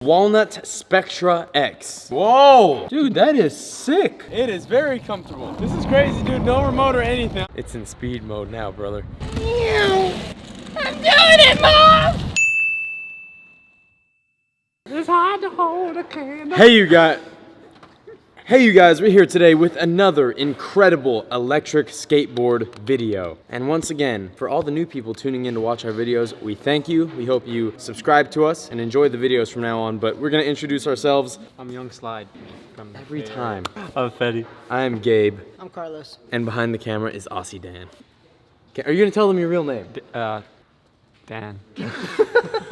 Walnut Spectra X. Whoa! Dude, that is sick. It is very comfortable. This is crazy, dude. No remote or anything. It's in speed mode now, brother. I'm doing it, Mom! It's hard to hold a candle. Hey, you guys, we're here today with another incredible electric skateboard video. And once again, for all the new people tuning in to watch our videos, we thank you. We hope you subscribe to us and enjoy the videos from now on. But we're gonna introduce ourselves. I'm Young Slide. From Every time. I'm Fetty. I am Gabe. I'm Carlos. And behind the camera is Aussie Dan. Okay, are you gonna tell them your real name? Dan.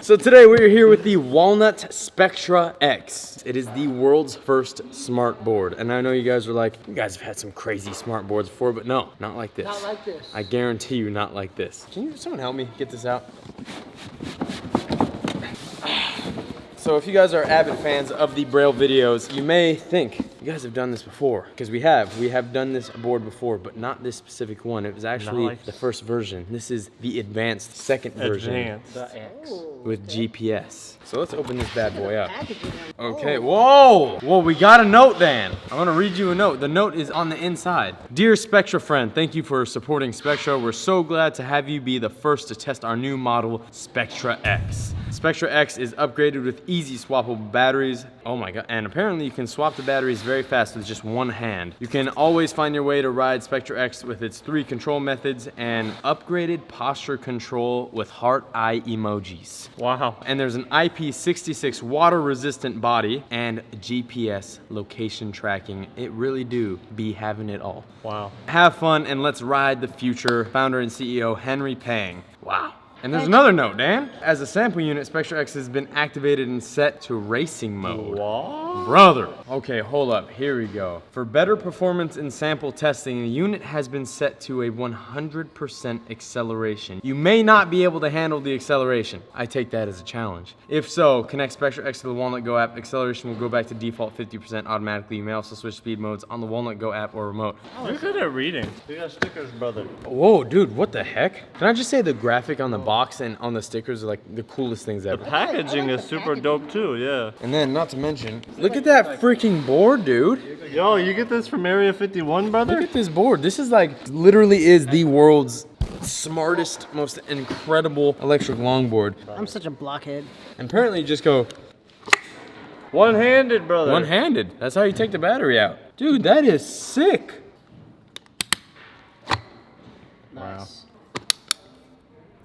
So today we're here with the Walnut Spectra X. It is the world's first smart board. And I know you guys are like, you guys have had some crazy smart boards before, but no, not like this. Not like this. I guarantee you not like this. Can someone help me get this out? So if you guys are avid fans of the Braille videos, you may think you guys have done this before, because we have done this board before, but not this specific one. It was actually the first version. This is the advanced second version. The X. With GPS. So let's open this bad boy up. Packaging. Okay, whoa! Whoa, we got a note, Dan. I want to read you a note. The note is on the inside. Dear Spectra friend, thank you for supporting Spectra. We're so glad to have you be the first to test our new model, Spectra X. Spectra X is upgraded with easy swappable batteries. Oh my god, and apparently you can swap the batteries very fast with just one hand. You can always find your way to ride Spectra X with its 3 control methods and upgraded posture control with heart eye emojis. Wow. And there's an IP66 water resistant body and GPS location tracking. It really do be having it all. Wow. Have fun and let's ride the future. Founder and CEO Henry Pang. Wow. And there's another note, Dan. As a sample unit, Spectra X has been activated and set to racing mode. What? Brother. Okay, hold up. Here we go. For better performance in sample testing, the unit has been set to a 100% acceleration. You may not be able to handle the acceleration. I take that as a challenge. If so, connect Spectra X to the Walnut Go app. Acceleration will go back to default 50% automatically. You may also switch speed modes on the Walnut Go app or remote. You're good at reading. We got stickers, brother. Whoa, dude, what the heck? Can I just say the graphic on the box and on the stickers are like the coolest things ever. The packaging is super dope too, yeah. And then, not to mention, look at that freaking board, dude. Yo, you get this from Area 51, brother? Look at this board. This is like, literally is the world's smartest, most incredible electric longboard. I'm such a blockhead. And apparently you just go one-handed, brother. one-handed. That's how you take the battery out. Dude, that is sick. Wow.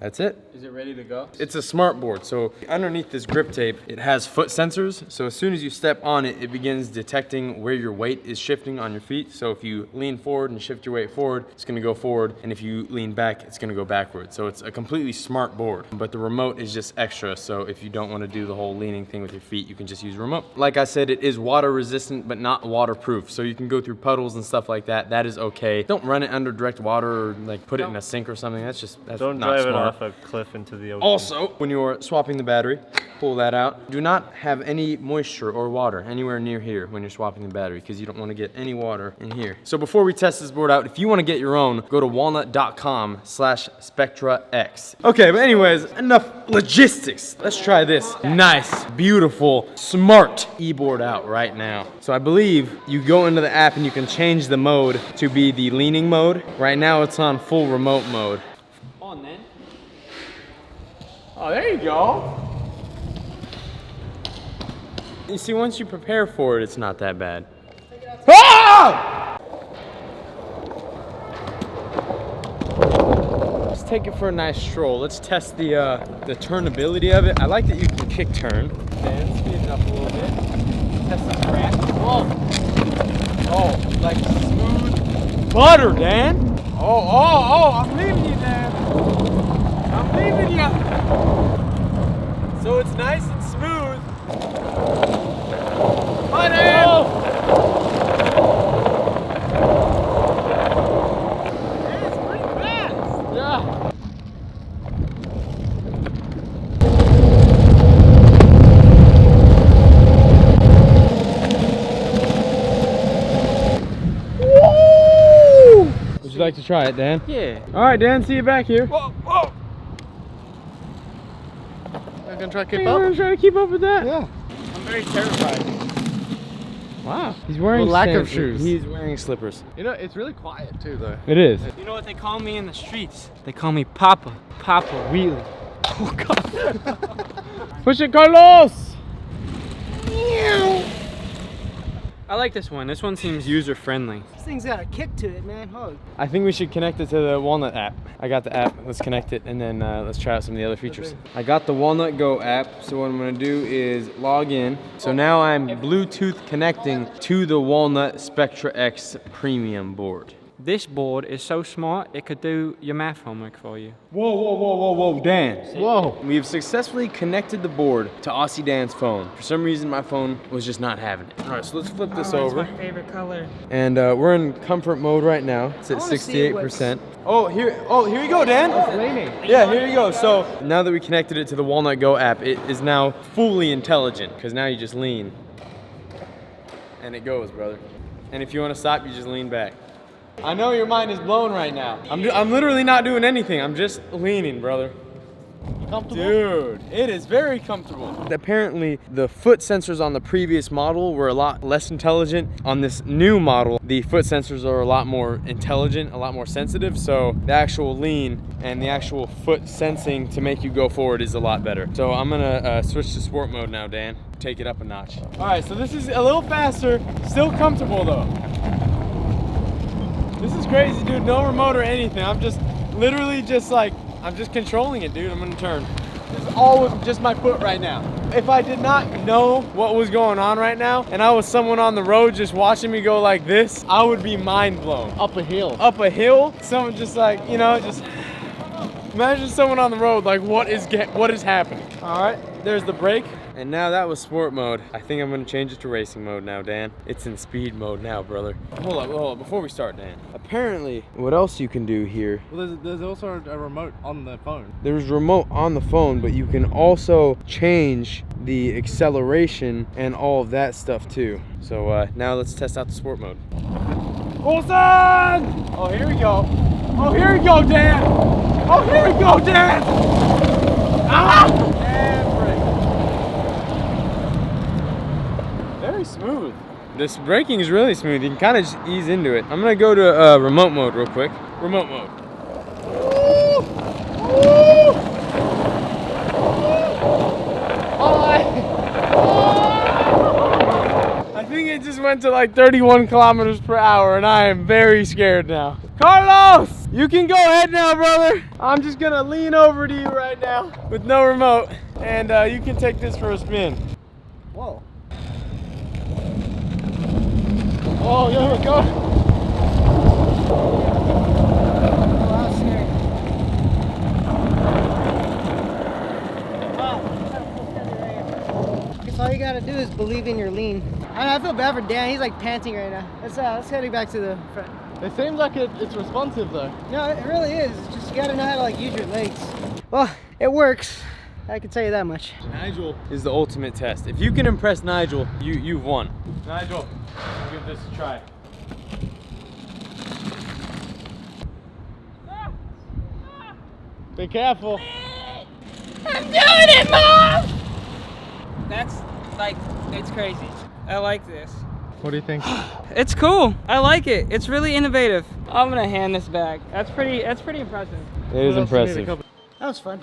That's it. Is it ready to go? It's a smart board, so underneath this grip tape, it has foot sensors. So as soon as you step on it, it begins detecting where your weight is shifting on your feet. So if you lean forward and shift your weight forward, it's gonna go forward. And if you lean back, it's gonna go backward. So it's a completely smart board, but the remote is just extra. So if you don't wanna do the whole leaning thing with your feet, you can just use a remote. Like I said, it is water resistant, but not waterproof. So you can go through puddles and stuff like that. That is okay. Don't run it under direct water or like put it in a sink or something. That's Don't not drive smart. it off a cliff into the ocean. Also, when you're swapping the battery, pull that out. Do not have any moisture or water anywhere near here when you're swapping the battery because you don't want to get any water in here. So before we test this board out, if you want to get your own, go to walnut.com/SpectraX. Okay, but anyways, enough logistics. Let's try this nice, beautiful, smart e-board out right now. So I believe you go into the app and you can change the mode to be the leaning mode. Right now it's on full remote mode. On then. Oh, there you go. You see, once you prepare for it, it's not that bad. Ah! Let's take it for a nice stroll. Let's test the turnability of it. I like that you can kick turn. Okay, let's speed it up a little bit. Test the track. Whoa! Oh, like smooth butter, Dan. Oh, I'm leaving you, Dan. I'm leaving you. So it's nice and smooth. Bye, Dan. It's pretty fast. Yeah. Woo! Would you like to try it, Dan? Yeah. All right, Dan. See you back here. Whoa, whoa. I'm gonna try to keep Hey, up. we're gonna try to keep up with that. Yeah. very terrified. Wow. He's wearing lack of sandals. shoes. He's wearing slippers. You know, it's really quiet too, though. It is. You know what they call me in the streets? They call me Papa. Papa Wheelie. Oh, God. Push it, Carlos! I like this one. This one seems user friendly. This thing's got a kick to it, man. Oh, I think we should connect it to the Walnut app. I got the app. Let's connect it, and then let's try out some of the other features. I got the Walnut Go app, so what I'm gonna do is log in. So now I'm Bluetooth connecting to the Walnut Spectra X Premium board. This board is so smart, it could do your math homework for you. Whoa, whoa, whoa, whoa, whoa, Dan. Whoa. We have successfully connected the board to Aussie Dan's phone. For some reason, my phone was just not having it. All right, so let's flip this over. favorite color. And we're in comfort mode right now. It's at wanna see 68%. Oh, here you go, Dan. It's raining. Yeah, here you go. So now that we connected it to the Walnut Go app, it is now fully intelligent because now you just lean and it goes, brother. And if you want to stop, you just lean back. I know your mind is blown right now. I'm literally not doing anything. I'm just leaning, brother. Comfortable? Dude, it is very comfortable. Apparently, the foot sensors on the previous model were a lot less intelligent. On this new model, the foot sensors are a lot more intelligent, a lot more sensitive, so the actual lean and the actual foot sensing to make you go forward is a lot better. So I'm gonna switch to sport mode now, Dan. Take it up a notch. All right, so this is a little faster, still comfortable though. This is crazy, dude. No remote or anything. I'm just literally just like, I'm just controlling it, dude. I'm gonna turn. This is all with just my foot right now. If I did not know what was going on right now and I was someone on the road just watching me go like this, I would be mind blown. Up a hill. Up a hill, someone just like, you know, just imagine someone on the road like what is happening. All right, there's the brake. And now that was sport mode. I think I'm gonna change it to racing mode now, Dan. It's in speed mode now, brother. Hold up, before we start, Dan. Apparently, what else you can do here, Well, there's also a remote on the phone. there's remote on the phone, but you can also change the acceleration and all of that stuff too. So now let's test out the sport mode. Olsen! Oh, here we go. Oh, here we go, Dan. Oh, here we go, Dan. Ah! And brake. Very smooth. This braking is really smooth. You can kind of just ease into it. I'm gonna go to remote mode real quick. Remote mode. I think it just went to like 31 kilometers per hour and I am very scared now. Carlos, you can go ahead now, brother. I'm just gonna lean over to you right now with no remote and you can take this for a spin. whoa. Oh, yeah, go. Oh, that was scary. I guess all you gotta do is believe in your lean. I feel bad for Dan. He's like panting right now. Let's head back to the front. It seems like it's responsive though. No, it really is. It's just you gotta know how to like use your legs. Well, it works. I can tell you that much. Nigel is the ultimate test. If you can impress Nigel, you've won. Nigel, we'll give this a try. Be careful. I'm doing it, Mom! That's like, it's crazy. I like this. What do you think? It's cool. I like it. It's really innovative. I'm gonna hand this back. That's pretty impressive. It is impressive. That was fun.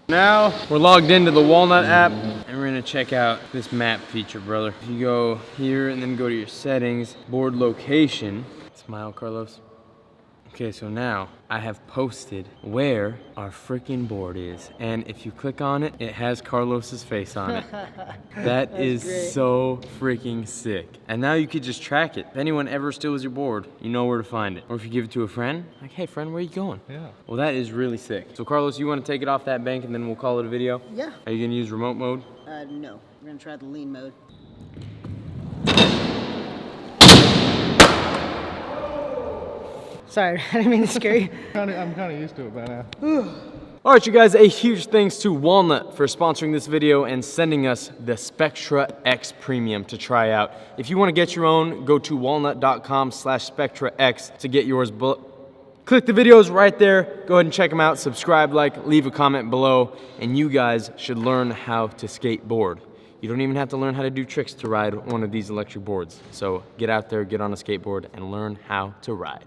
Now we're logged into the Walnut app and we're gonna check out this map feature, brother. If you go here and then go to your settings, board location, smile, Carlos. Okay, so now I have posted where our freaking board is. And if you click on it, it has Carlos's face on it. That is great. so freaking sick. And now you could just track it. If anyone ever steals your board, you know where to find it. Or if you give it to a friend, like, hey friend, where are you going? Yeah. Well, that is really sick. So Carlos, you want to take it off that bank and then we'll call it a video? Yeah. Are you gonna use remote mode? No. We're gonna try the lean mode. Sorry, I didn't mean to scare you. I'm kind of used to it by now. All right, you guys, a huge thanks to Walnut for sponsoring this video and sending us the Spectra X Premium to try out. If you want to get your own, go to walnut.com/SpectraX to get yours. Click the videos right there. Go ahead and check them out. Subscribe, like, leave a comment below, and you guys should learn how to skateboard. You don't even have to learn how to do tricks to ride one of these electric boards. So get out there, get on a skateboard, and learn how to ride.